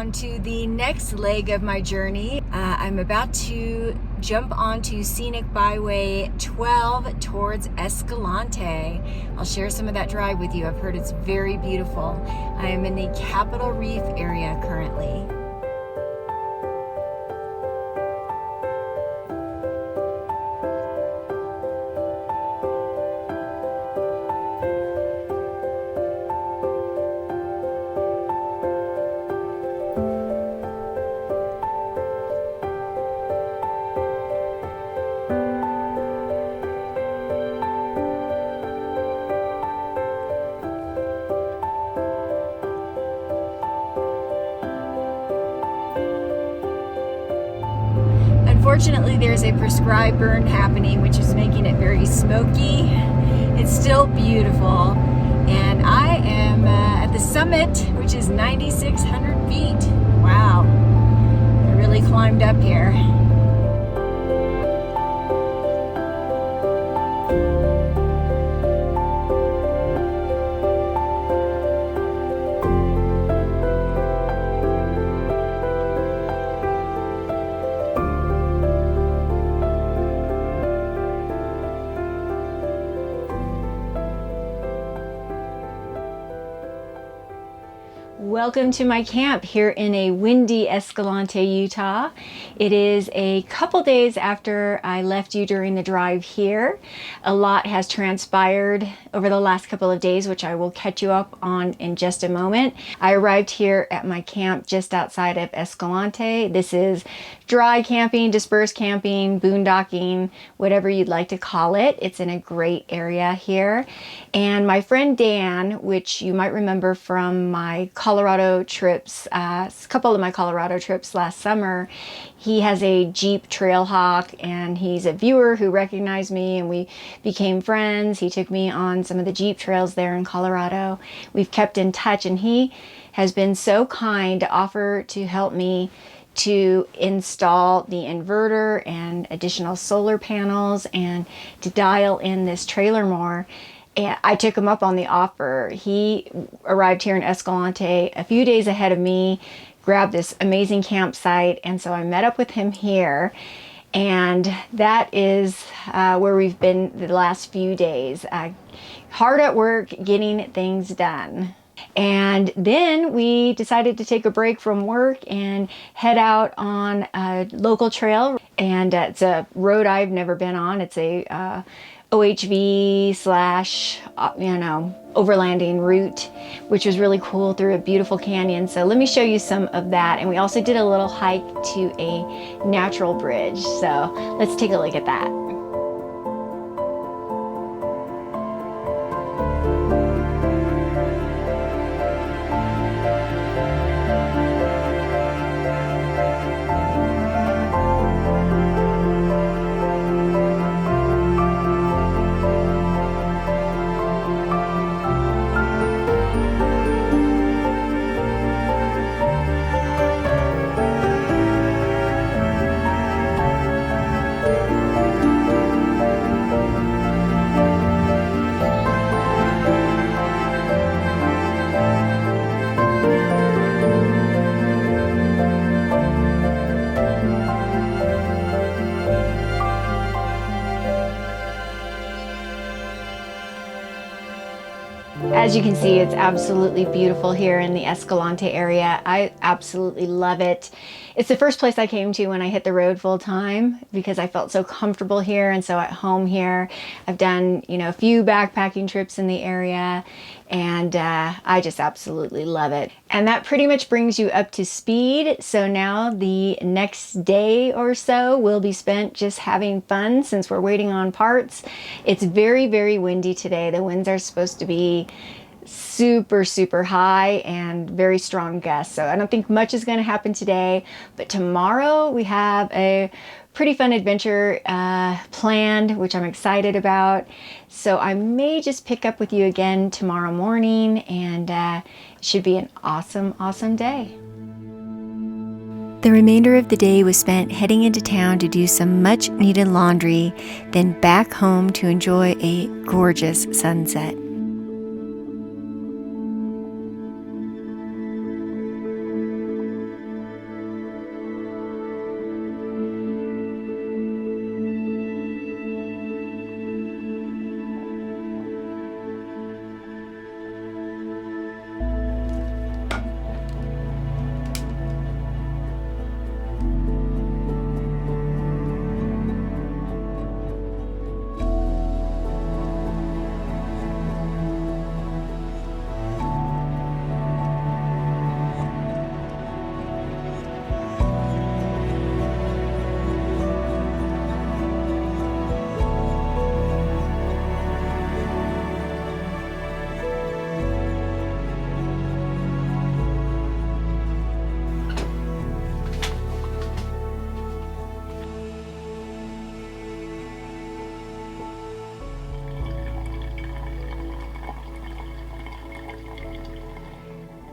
on to the next leg of my journey. I'm about to jump onto Scenic Byway 12 towards Escalante. I'll share some of that drive with you. I've heard it's very beautiful. I am in the Capitol Reef area currently. Unfortunately, there's a prescribed burn happening, which is making it very smoky. It's still beautiful, and I am at the summit, which is 9,600 feet. Wow, I really climbed up here. Welcome to my camp here in a windy Escalante, Utah. It is a couple days after I left you during the drive here. A lot has transpired over the last couple of days, which I will catch you up on in just a moment. I arrived here at my camp just outside of Escalante. This is dry camping, dispersed camping, boondocking, whatever you'd like to call it. It's in a great area here. And my friend Dan, which you might remember from my Colorado trips, a couple of my Colorado trips last summer, he has a Jeep Trailhawk, and he's a viewer who recognized me, and we became friends. He took me on some of the Jeep trails there in Colorado. We've kept in touch, and he has been so kind to offer to help me to install the inverter and additional solar panels and to dial in this trailer more. And I took him up on the offer. He arrived here in Escalante a few days ahead of me, grabbed this amazing campsite, and so I met up with him here. And that is where we've been the last few days. Hard at work getting things done. And then we decided to take a break from work and head out on a local trail. And it's a road I've never been on. It's a OHV / overlanding route, which was really cool through a beautiful canyon. So let me show you some of that. And we also did a little hike to a natural bridge. So let's take a look at that. As you can see, it's absolutely beautiful here in the Escalante area. I absolutely love it. It's the first place I came to when I hit the road full time because I felt so comfortable here and so at home here. I've done, a few backpacking trips in the area, and I just absolutely love it. And that pretty much brings you up to speed. So now the next day or so will be spent just having fun since we're waiting on parts. It's very, very windy today. The winds are supposed to be super high and very strong gusts. So I don't think much is going to happen today, but tomorrow we have a pretty fun adventure planned, which I'm excited about. So I may just pick up with you again tomorrow morning, and it should be an awesome day. The remainder of the day was spent heading into town to do some much needed laundry, then back home to enjoy a gorgeous sunset.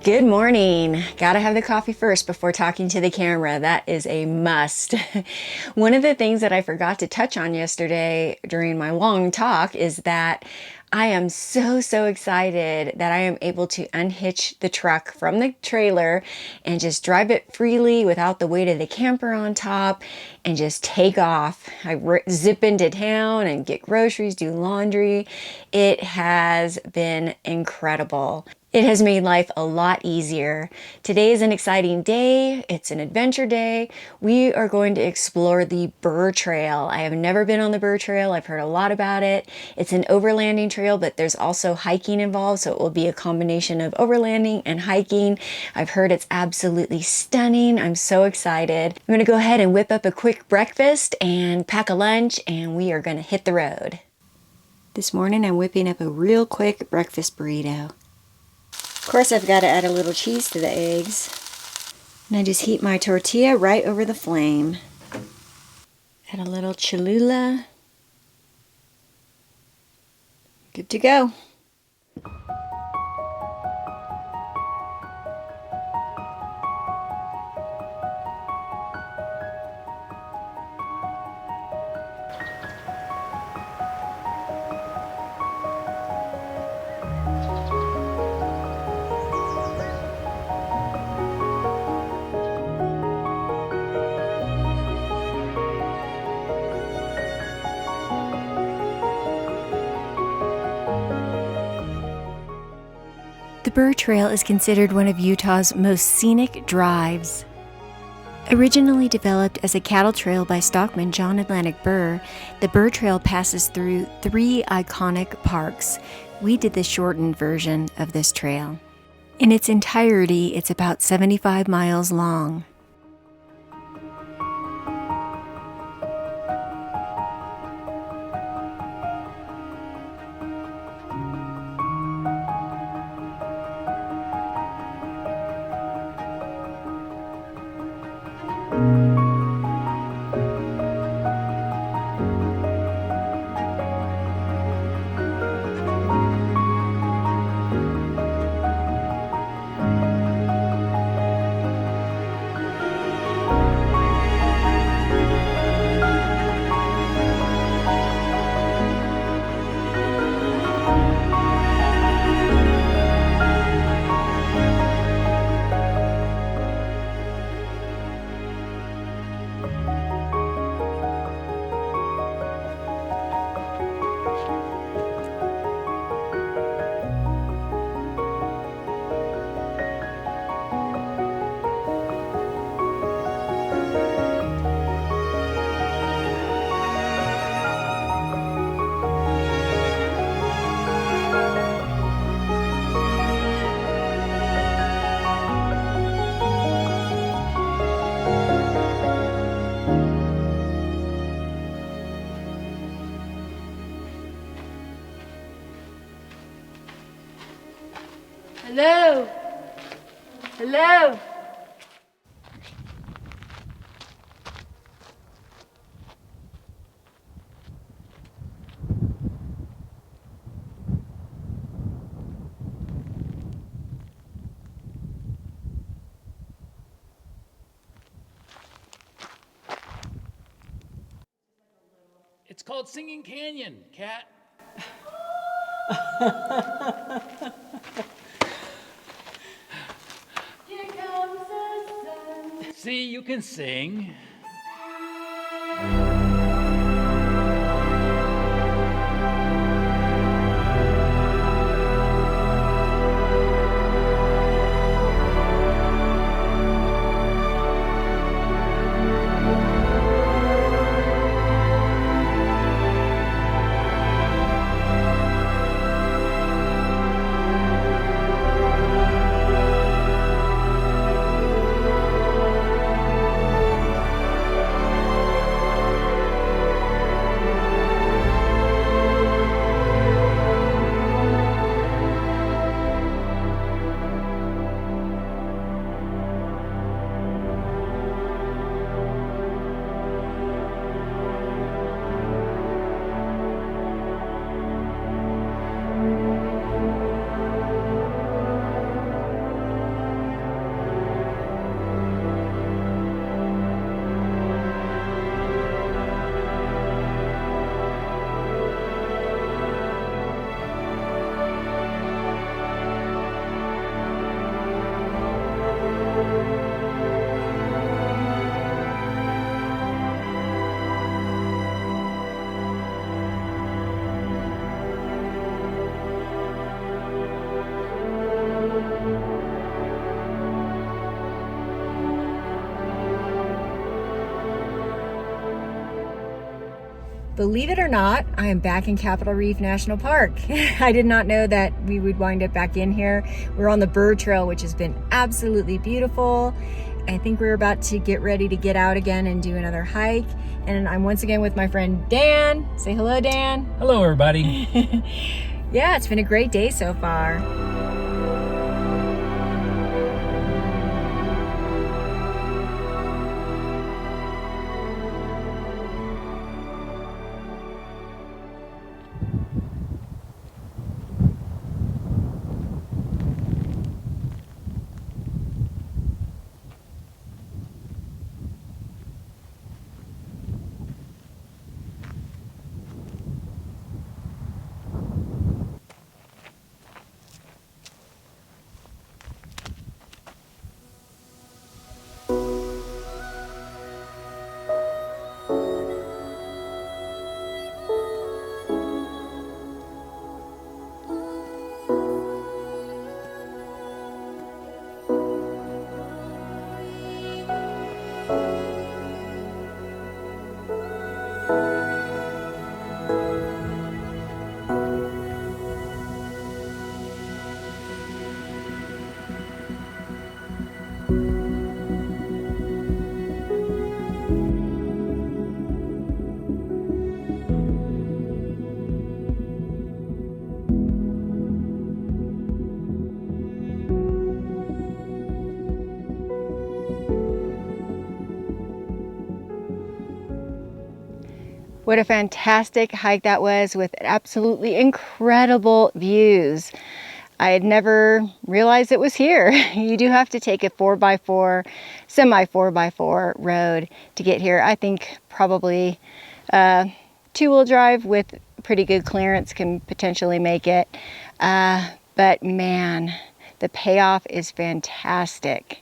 Good morning. Gotta have the coffee first before talking to the camera. That is a must. One of the things that I forgot to touch on yesterday during my long talk is that I am so excited that I am able to unhitch the truck from the trailer and just drive it freely without the weight of the camper on top and just take off. I zip into town and get groceries, do laundry. It has been incredible. It has made life a lot easier. Today is an exciting day. It's an adventure day. We are going to explore the Burr Trail. I have never been on the Burr Trail. I've heard a lot about it. It's an overlanding trail, but there's also hiking involved, so it will be a combination of overlanding and hiking. I've heard it's absolutely stunning. I'm so excited. I'm gonna go ahead and whip up a quick breakfast and pack a lunch, and we are gonna hit the road. This morning I'm whipping up a real quick breakfast burrito. Of course, I've got to add a little cheese to the eggs. And I just heat my tortilla right over the flame. Add a little Cholula. Good to go. The Burr Trail is considered one of Utah's most scenic drives. Originally developed as a cattle trail by stockman John Atlantic Burr, the Burr Trail passes through 3 iconic parks. We did the shortened version of this trail. In its entirety, it's about 75 miles long. Hello? Hello? It's called Singing Canyon, Cat. Here comes the sun. See, you can sing. Believe it or not, I am back in Capitol Reef National Park. I did not know that we would wind up back in here. We're on the Burr Trail, which has been absolutely beautiful. I think we're about to get ready to get out again and do another hike. And I'm once again with my friend Dan. Say hello, Dan. Hello, everybody. Yeah, it's been a great day so far. What a fantastic hike that was, with absolutely incredible views. I had never realized it was here. You do have to take a 4x4, semi 4x4 road to get here. I think probably two-wheel drive with pretty good clearance can potentially make it. But man, the payoff is fantastic.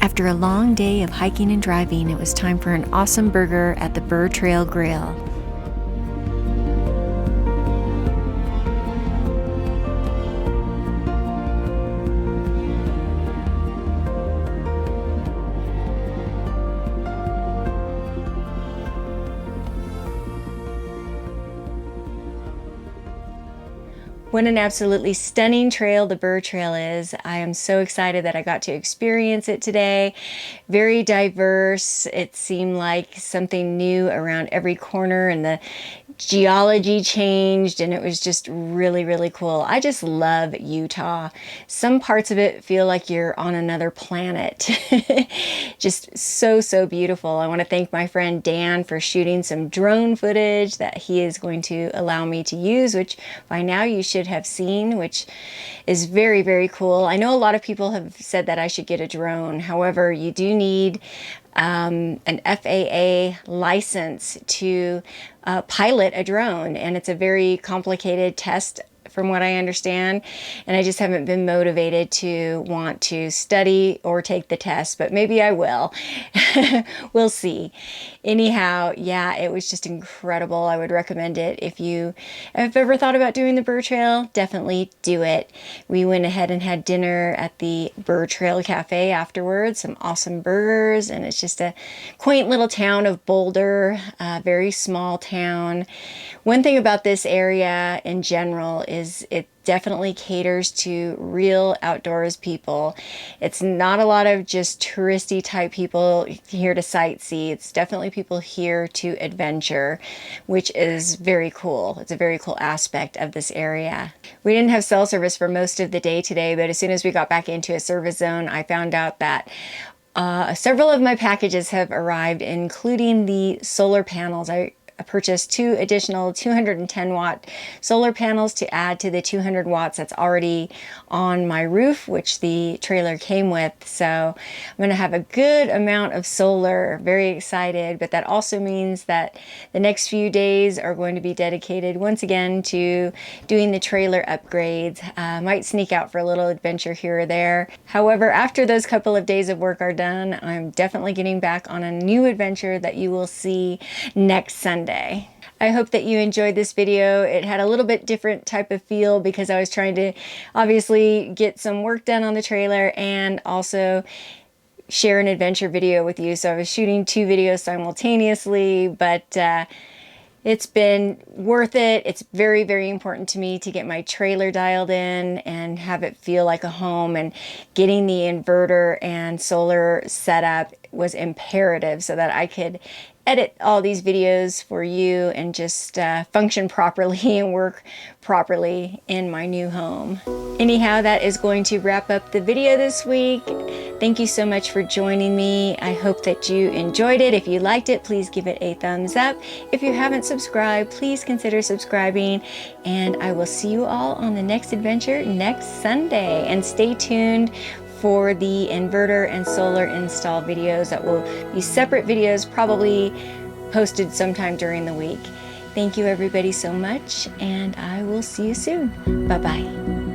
After a long day of hiking and driving, it was time for an awesome burger at the Burr Trail Grill. What an absolutely stunning trail the Burr Trail is. I am so excited that I got to experience it today. Very diverse. It seemed like something new around every corner, and the geology changed, and it was just really, really cool. I just love Utah. Some parts of it feel like you're on another planet. Just so, so beautiful. I want to thank my friend Dan for shooting some drone footage that he is going to allow me to use, which by now you should have seen, which is very, very cool. I know a lot of people have said that I should get a drone. However, you do need an FAA license to pilot a drone, and it's a very complicated test from what I understand, and I just haven't been motivated to want to study or take the test, but maybe I will. We'll see. Anyhow, yeah, it was just incredible. I would recommend it. If you have ever thought about doing the Burr Trail, definitely do it. We went ahead and had dinner at the Burr Trail Cafe afterwards, some awesome burgers, and it's just a quaint little town of Boulder, a very small town. One thing about this area in general is it definitely caters to real outdoors people. It's not a lot of just touristy type people here to sightsee. It's definitely people here to adventure, which is very cool. It's a very cool aspect of this area. We didn't have cell service for most of the day today, but as soon as we got back into a service zone, I found out that several of my packages have arrived, including the solar panels. I purchased 2 additional 210 watt solar panels to add to the 200 watts that's already on my roof, which the trailer came with. So I'm going to have a good amount of solar. Very excited, but that also means that the next few days are going to be dedicated once again to doing the trailer upgrades. Might sneak out for a little adventure here or there. However, after those couple of days of work are done, I'm definitely getting back on a new adventure that you will see next Sunday. I hope that you enjoyed this video. It had a little bit different type of feel because I was trying to obviously get some work done on the trailer and also share an adventure video with you. So I was shooting 2 videos simultaneously, but it's been worth it. It's very, very important to me to get my trailer dialed in and have it feel like a home, and getting the inverter and solar set up was imperative so that I could edit all these videos for you and just function properly and work properly in my new home. Anyhow, that is going to wrap up the video this week. Thank you so much for joining me. I hope that you enjoyed it. If you liked it, please give it a thumbs up. If you haven't subscribed, please consider subscribing, and I will see you all on the next adventure next Sunday. And stay tuned for the inverter and solar install videos. That will be separate videos, probably posted sometime during the week. Thank you everybody so much, and I will see you soon. Bye-bye.